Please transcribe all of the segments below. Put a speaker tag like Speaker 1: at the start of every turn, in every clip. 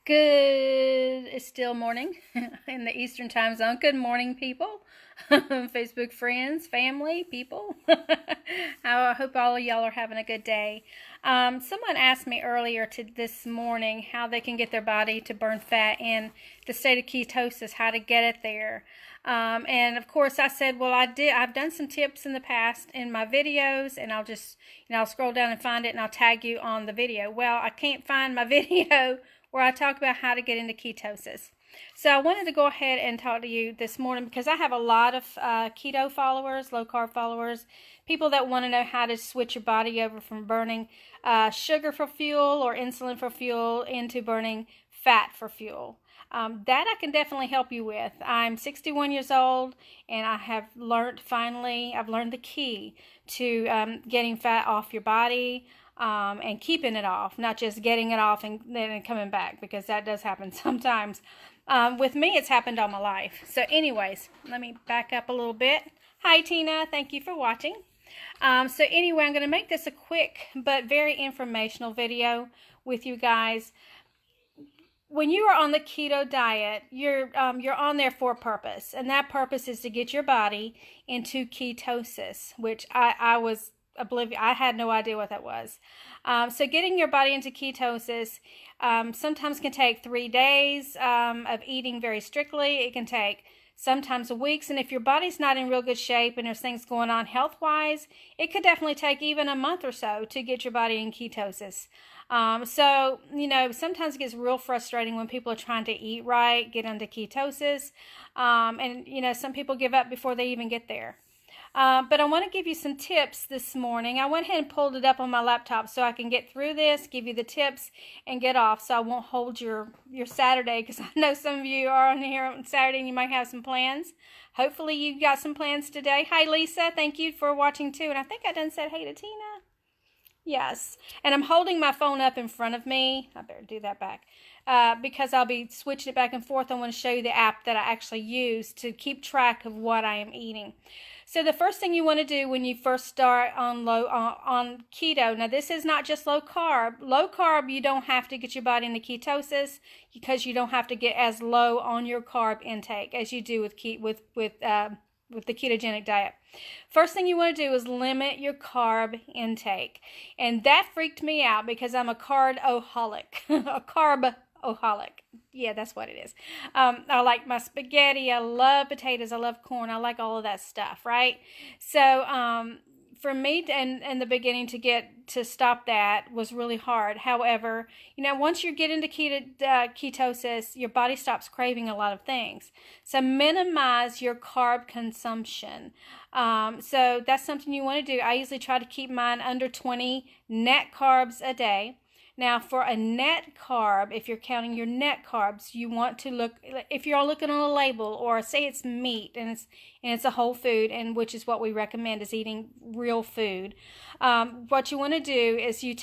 Speaker 1: Good, it's still morning in the Eastern time zone. Good morning, people. Facebook friends, family, people. I hope all of y'all are having a good day. Someone asked me earlier this morning how they can get their body to burn fat in the state of ketosis, how to get it there. And of course I said, well, I've done some tips in the past in my videos, and I'll scroll down and find it and I'll tag you on the video. Well, I can't find my video where I talk about how to get into ketosis. So I wanted to go ahead and talk to you this morning because I have a lot of keto followers, low carb followers, people that want to know how to switch your body over from burning sugar for fuel or insulin for fuel into burning fat for fuel. That I can definitely help you with. I'm 61 years old, and I have learned I've learned the key to getting fat off your body, and keeping it off, not just getting it off and then coming back, because that does happen sometimes. With me, it's happened all my life. So anyways, let me back up a little bit. Hi, Tina. Thank you for watching. So anyway, I'm going to make this a quick but very informational video with you guys. When you are on the keto diet, you're on there for a purpose, and that purpose is to get your body into ketosis, which I was oblivious. I had no idea what that was. So getting your body into ketosis sometimes can take 3 days of eating very strictly. It can take sometimes weeks, and if your body's not in real good shape and there's things going on health-wise, it could definitely take even a month or so to get your body in ketosis. So, sometimes it gets real frustrating when people are trying to eat right, get into ketosis, and, some people give up before they even get there. But I want to give you some tips this morning. I went ahead and pulled it up on my laptop so I can get through this, give you the tips, and get off, so I won't hold your Saturday, because I know some of you are on here on Saturday and you might have some plans. Hopefully you got some plans today. Hi, Lisa. Thank you for watching too. And I think I done said hey to Tina. Yes. And I'm holding my phone up in front of me. I better do that back. Because I'll be switching it back and forth. I want to show you the app that I actually use to keep track of what I am eating. So the first thing you want to do when you first start on keto, now this is not just low carb. Low carb, you don't have to get your body into ketosis because you don't have to get as low on your carb intake as you do with the ketogenic diet. First thing you want to do is limit your carb intake. And that freaked me out because I'm a carb-oholic. A carb-oholic. Yeah, that's what it is. I like my spaghetti. I love potatoes. I love corn. I like all of that stuff, right? So for me in the beginning to stop that was really hard. However, once you get into ketosis, your body stops craving a lot of things. So minimize your carb consumption. So that's something you want to do. I usually try to keep mine under 20 net carbs a day. Now, for a net carb, if you're counting your net carbs, you want to look, if you're looking on a label, or say it's meat and it's a whole food, and which is what we recommend, is eating real food. What you want to do is you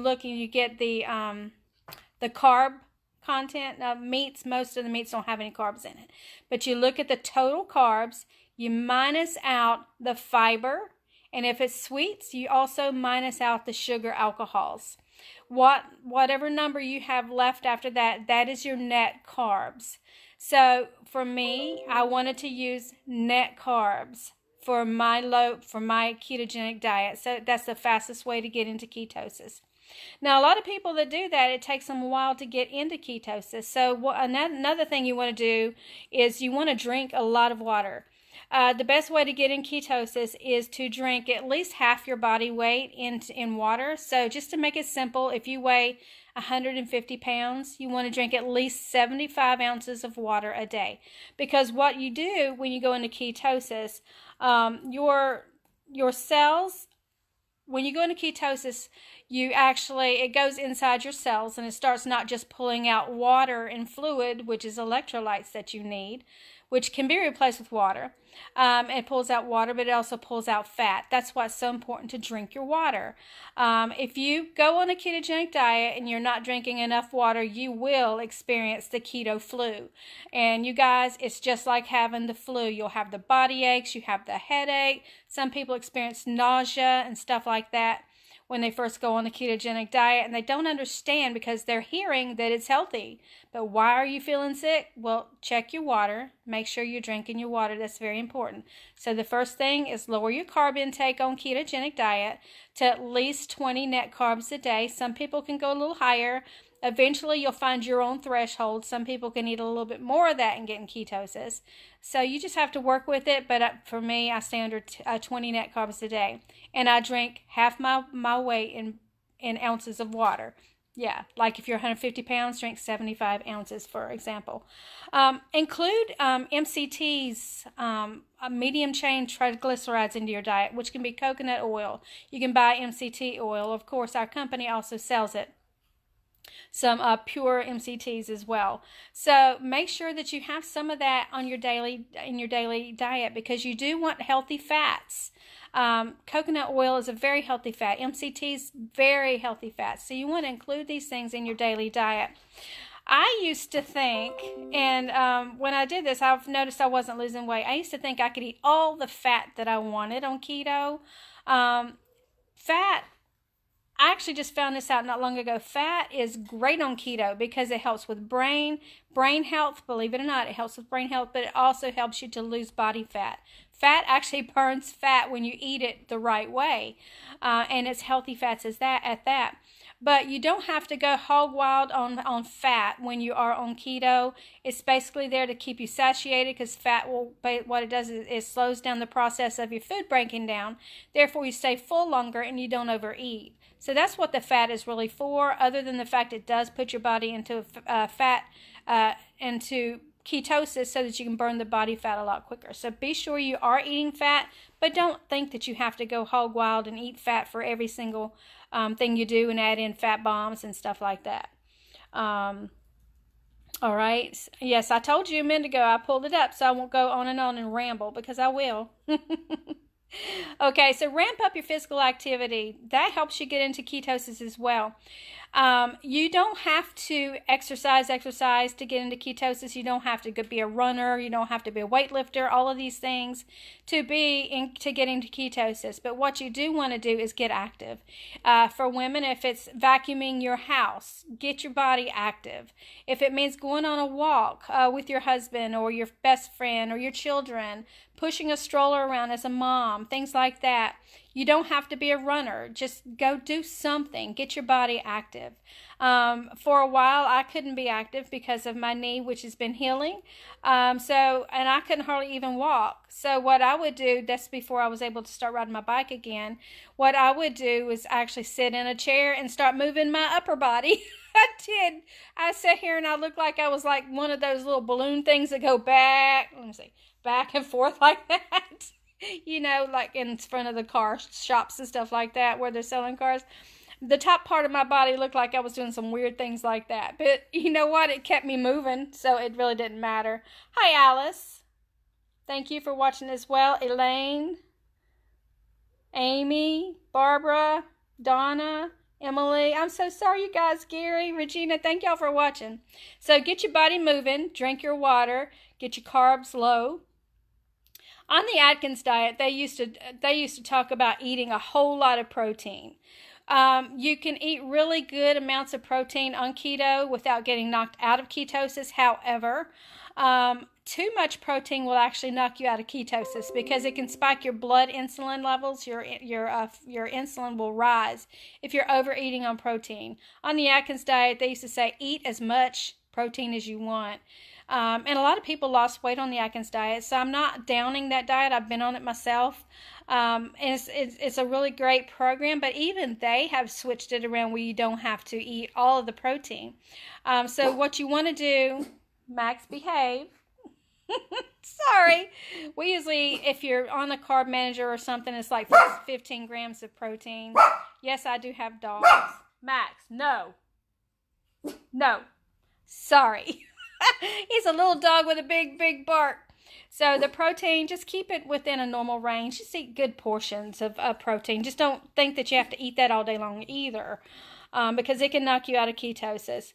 Speaker 1: look and you get the carb content. Now, most of the meats don't have any carbs in it, but you look at the total carbs, you minus out the fiber, and if it's sweets, you also minus out the sugar alcohols. Whatever number you have left after that, that is your net carbs. So for me, I wanted to use net carbs for my ketogenic diet. So that's the fastest way to get into ketosis. Now, a lot of people that do that, it takes them a while to get into ketosis. So another thing you want to do is you want to drink a lot of water. The best way to get in ketosis is to drink at least half your body weight in water. So just to make it simple, if you weigh 150 pounds, you want to drink at least 75 ounces of water a day. Because what you do when you go into ketosis, your cells, when you go into ketosis, it goes inside your cells, and it starts not just pulling out water and fluid, which is electrolytes that you need, which can be replaced with water. It pulls out water, but it also pulls out fat. That's why it's so important to drink your water. If you go on a ketogenic diet and you're not drinking enough water, you will experience the keto flu. And you guys, it's just like having the flu. You'll have the body aches, you have the headache. Some people experience nausea and stuff like that. when they first go on the ketogenic diet, and they don't understand because they're hearing that it's healthy. But why are you feeling sick? Well, check your water. Make sure you're drinking your water. That's very important. So the first thing is lower your carb intake on ketogenic diet to at least 20 net carbs a day. Some people can go a little higher. Eventually, you'll find your own threshold. Some people can eat a little bit more of that and get in ketosis. So you just have to work with it. But for me, I stay under 20 net carbs a day. And I drink half my weight in ounces of water. Yeah, like if you're 150 pounds, drink 75 ounces, for example. Include MCTs, medium chain triglycerides into your diet, which can be coconut oil. You can buy MCT oil. Of course, our company also sells it. Some pure MCTs as well. So make sure that you have some of that on your daily diet, because you do want healthy fats. Coconut oil is a very healthy fat. MCTs, very healthy fats. So you want to include these things in your daily diet. I used to think, and when I did this, I've noticed I wasn't losing weight. I used to think I could eat all the fat that I wanted on keto. Fat, I actually just found this out not long ago. Fat is great on keto because it helps with brain health. Believe it or not, it helps with brain health, but it also helps you to lose body fat. Fat actually burns fat when you eat it the right way, and it's healthy fats at that. But you don't have to go hog wild on fat when you are on keto. It's basically there to keep you satiated, because fat what it does is it slows down the process of your food breaking down. Therefore, you stay full longer and you don't overeat. So that's what the fat is really for, other than the fact it does put your body into into ketosis so that you can burn the body fat a lot quicker. So be sure you are eating fat, but don't think that you have to go hog wild and eat fat for every single thing you do and add in fat bombs and stuff like that. All right. Yes, I told you a minute ago. I pulled it up, so I won't go on and ramble, because I will. Okay, so ramp up your physical activity. That helps you get into ketosis as well. You don't have to exercise to get into ketosis. You don't have to be a runner. You don't have to be a weightlifter. All of these things to get into ketosis. But what you do want to do is get active. For women, if it's vacuuming your house, get your body active. If it means going on a walk with your husband or your best friend or your children, pushing a stroller around as a mom, things like that. You don't have to be a runner. Just go do something. Get your body active. For a while, I couldn't be active because of my knee, which has been healing. And I couldn't hardly even walk. So what I would do, that's before I was able to start riding my bike again, what I would do was actually sit in a chair and start moving my upper body. I did. I sat here and I looked like I was like one of those little balloon things that go back and forth like that. You know, like in front of the car shops and stuff like that where they're selling cars. The top part of my body looked like I was doing some weird things like that. But you know what? It kept me moving, so it really didn't matter. Hi, Alice. Thank you for watching as well. Elaine, Amy, Barbara, Donna, Emily. I'm so sorry, you guys. Gary, Regina, thank y'all for watching. So get your body moving. Drink your water. Get your carbs low. On the Atkins diet, they used to talk about eating a whole lot of protein. You can eat really good amounts of protein on keto without getting knocked out of ketosis. However, too much protein will actually knock you out of ketosis because it can spike your blood insulin levels. Your insulin will rise if you're overeating on protein. On the Atkins diet, they used to say eat as much protein as you want. And a lot of people lost weight on the Atkins diet, so I'm not downing that diet. I've been on it myself. And it's a really great program, but even they have switched it around where you don't have to eat all of the protein. So what you want to do, Max, behave. Sorry. We usually, if you're on a carb manager or something, it's like 15 grams of protein. Yes, I do have dogs. Max, no. No. Sorry. He's a little dog with a big, big bark. So the protein, just keep it within a normal range. Just eat good portions of protein. Just don't think that you have to eat that all day long either, because it can knock you out of ketosis.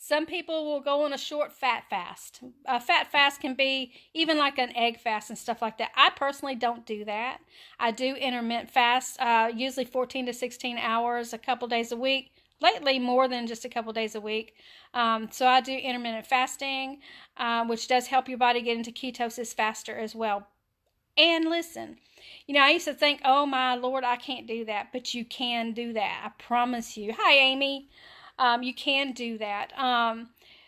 Speaker 1: Some people will go on a short fat fast. A fat fast can be even like an egg fast and stuff like that. I personally don't do that. I do intermittent fast, usually 14 to 16 hours, a couple days a week. Lately, more than just a couple days a week. So I do intermittent fasting, which does help your body get into ketosis faster as well. And listen, I used to think, oh my Lord, I can't do that. But you can do that. I promise you. Hi, Amy. You can do that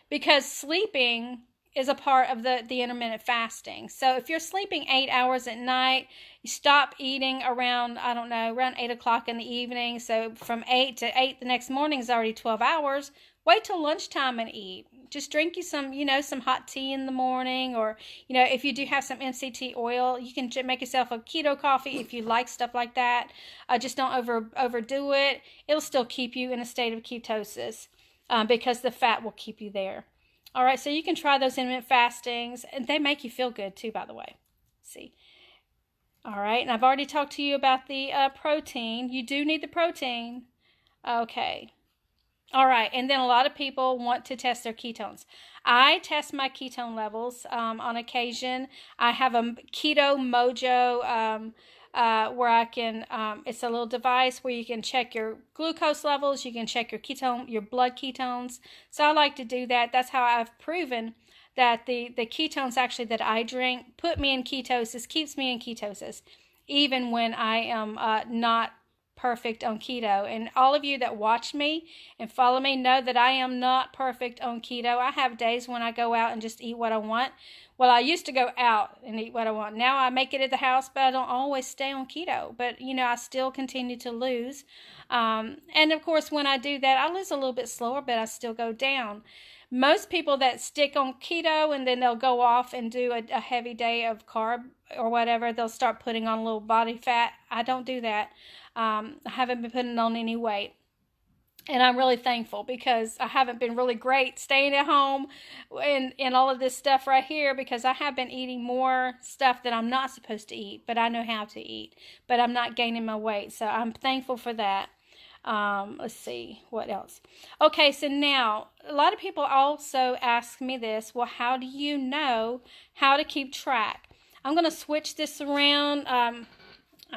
Speaker 1: because sleeping is a part of the intermittent fasting. So if you're sleeping 8 hours at night, you stop eating around, around 8 o'clock in the evening. So from 8 to 8 the next morning is already 12 hours. Wait till lunchtime and eat. Just drink you some, some hot tea in the morning, or, if you do have some MCT oil, you can make yourself a keto coffee if you like stuff like that. Just don't overdo it. It'll still keep you in a state of ketosis because the fat will keep you there. All right, so you can try those intermittent fastings, and they make you feel good too, by the way. Let's see. All right, and I've already talked to you about the protein. You do need the protein. Okay. All right, and then a lot of people want to test their ketones. I test my ketone levels on occasion. I have a Keto Mojo where I can, it's a little device where you can check your glucose levels, you can check your blood ketones. So I like to do that. That's how I've proven that the ketones actually that I drink put me in ketosis, keeps me in ketosis, even when I am not perfect on keto. And all of you that watch me and follow me know that I am not perfect on keto. I have days when I go out and just eat what I want. Well, I used to go out and eat what I want. Now I make it at the house, but I don't always stay on keto. But, I still continue to lose. And, of course, when I do that, I lose a little bit slower, but I still go down. Most people that stick on keto and then they'll go off and do a heavy day of carb or whatever, they'll start putting on a little body fat. I don't do that. I haven't been putting on any weight. And I'm really thankful because I haven't been really great staying at home and all of this stuff right here, because I have been eating more stuff that I'm not supposed to eat, but I know how to eat. But I'm not gaining my weight, so I'm thankful for that. Let's see, what else? Okay, so now, a lot of people also ask me this, well, how do you know how to keep track? I'm going to switch this around. I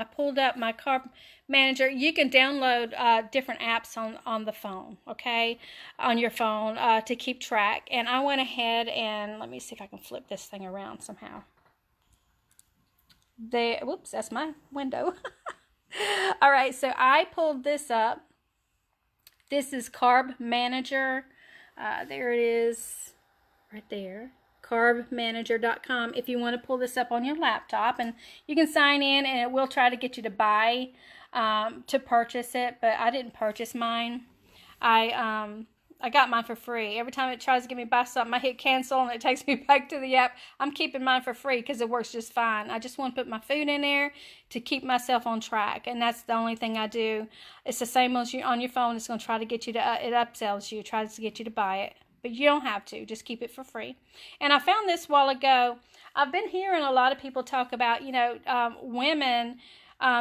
Speaker 1: pulled up my Carb Manager. You can download different apps on the phone, okay, on your phone to keep track. And I went ahead and, let me see if I can flip this thing around somehow. Whoops, that's my window. All right, so I pulled this up. This is Carb Manager. There it is, right there. Carbmanager.com. If you want to pull this up on your laptop, and you can sign in, and it will try to get you to buy, to purchase it. But I didn't purchase mine. I got mine for free. Every time it tries to get me to buy something, I hit cancel and it takes me back to the app. I'm keeping mine for free because it works just fine. I just want to put my food in there to keep myself on track, and that's the only thing I do. It's the same as you on your phone. It's going to try to get you to, it upsells you, tries to get you to buy it. But you don't have to. Just keep it for free. And I found this a while ago. I've been hearing a lot of people talk about, women,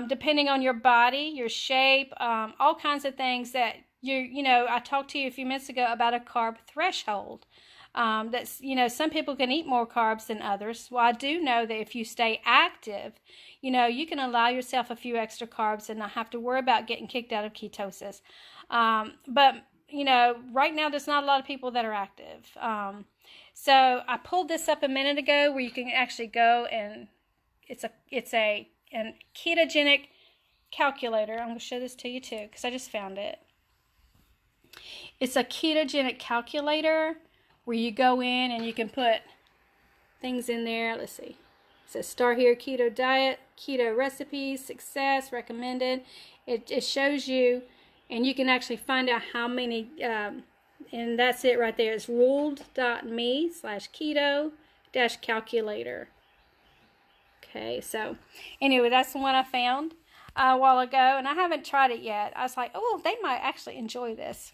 Speaker 1: depending on your body, your shape, all kinds of things that I talked to you a few minutes ago about a carb threshold. That's, some people can eat more carbs than others. Well, I do know that if you stay active, you can allow yourself a few extra carbs and not have to worry about getting kicked out of ketosis. But right now there's not a lot of people that are active. So I pulled this up a minute ago where you can actually go and it's a ketogenic calculator. I'm going to show this to you too because I just found it. It's a ketogenic calculator where you go in and you can put things in there. Let's see. It says start here, keto diet, keto recipes, success, recommended. It shows you, and you can actually find out how many, and that's it right there. It's ruled.me/keto-calculator. Okay, so anyway, that's the one I found a while ago, and I haven't tried it yet. I was like, oh, they might actually enjoy this.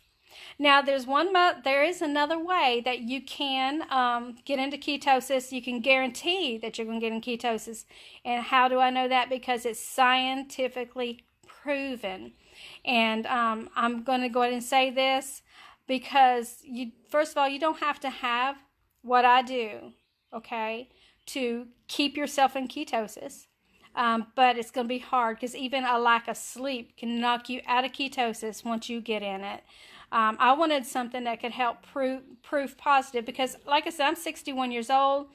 Speaker 1: Now, there is another way that you can get into ketosis. You can guarantee that you're going to get in ketosis. And how do I know that? Because it's scientifically proven. And I'm going to go ahead and say this. because first of all, you don't have to have what I do, okay, to keep yourself in ketosis. But it's going to be hard because even a lack of sleep can knock you out of ketosis once you get in it. I wanted something that could help proof positive because, like I said, I'm 61 years old,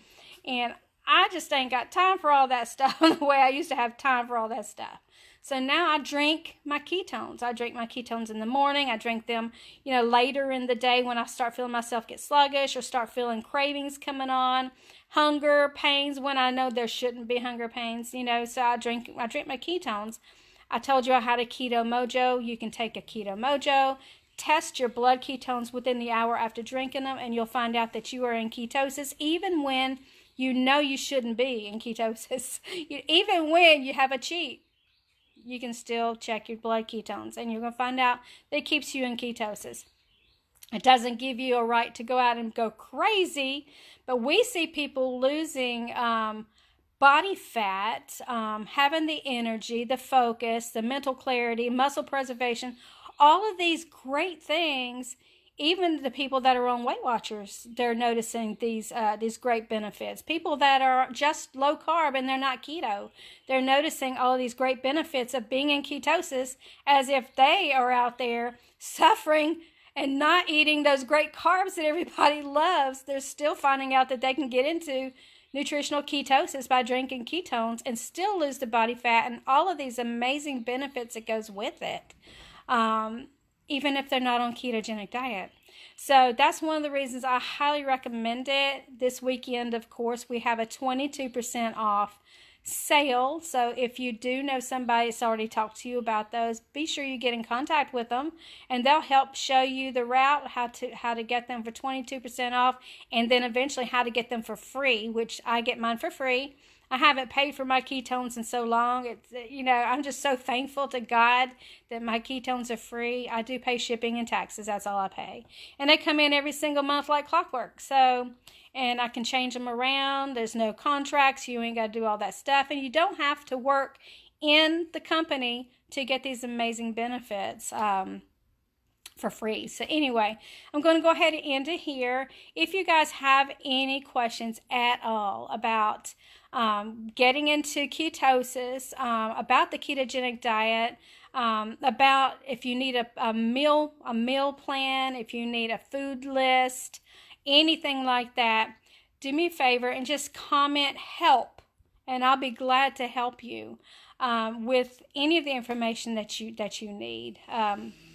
Speaker 1: and I just ain't got time for all that stuff the way I used to have time for all that stuff. So now I drink my ketones. I drink my ketones in the morning. I drink them, later in the day when I start feeling myself get sluggish or start feeling cravings coming on, hunger pains when I know there shouldn't be hunger pains, so I drink my ketones. I told you I had a keto mojo. You can take a keto mojo, test your blood ketones within the hour after drinking them, and you'll find out that you are in ketosis even when you know you shouldn't be in ketosis. Even when you have a cheat, you can still check your blood ketones, and you're going to find out that it keeps you in ketosis. It doesn't give you a right to go out and go crazy, but we see people losing body fat, having the energy, the focus, the mental clarity, muscle preservation, all of these great things. Even the people that are on Weight Watchers, they're noticing these great benefits. People that are just low carb and they're not keto, they're noticing all of these great benefits of being in ketosis, as if they are out there suffering and not eating those great carbs that everybody loves. They're still finding out that they can get into nutritional ketosis by drinking ketones and still lose the body fat and all of these amazing benefits that goes with it. Even if they're not on ketogenic diet. So that's one of the reasons I highly recommend it. This weekend, of course, we have a 22% off sale. So if you do know somebody that's already talked to you about those, be sure you get in contact with them, and they'll help show you the route, how to get them for 22% off, and then eventually how to get them for free, which I get mine for free. I haven't paid for my ketones in so long. It's, I'm just so thankful to God that my ketones are free. I do pay shipping and taxes. That's all I pay. And they come in every single month like clockwork. So, and I can change them around. There's no contracts. You ain't got to do all that stuff. And you don't have to work in the company to get these amazing benefits for free. So anyway, I'm going to go ahead and end it here. If you guys have any questions at all about getting into ketosis, about the ketogenic diet, about if you need a meal plan, if you need a food list, anything like that, do me a favor and just comment help, and I'll be glad to help you with any of the information that you need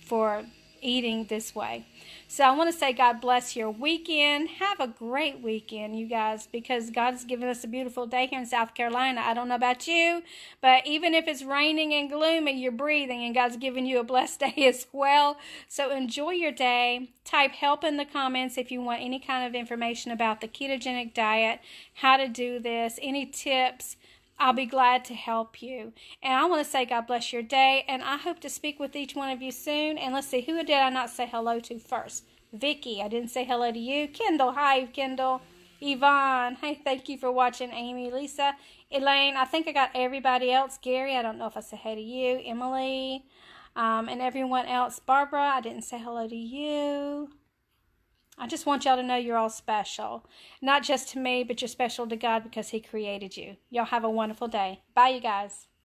Speaker 1: for eating this way. So I want to say God bless your weekend. Have a great weekend, you guys, because God's given us a beautiful day here in South Carolina. I don't know about you, but even if it's raining and gloomy, you're breathing, and God's given you a blessed day as well. So enjoy your day. Type help in the comments if you want any kind of information about the ketogenic diet, how to do this, any tips. I'll be glad to help you. And I want to say God bless your day, and I hope to speak with each one of you soon. And let's see, who did I not say hello to first? Vicky, I didn't say hello to you. Kendall, hi, Kendall. Yvonne, hey, thank you for watching. Amy, Lisa, Elaine, I think I got everybody else. Gary, I don't know if I said hey to you. Emily, and everyone else. Barbara, I didn't say hello to you. I just want y'all to know you're all special. Not just to me, but you're special to God because He created you. Y'all have a wonderful day. Bye, you guys.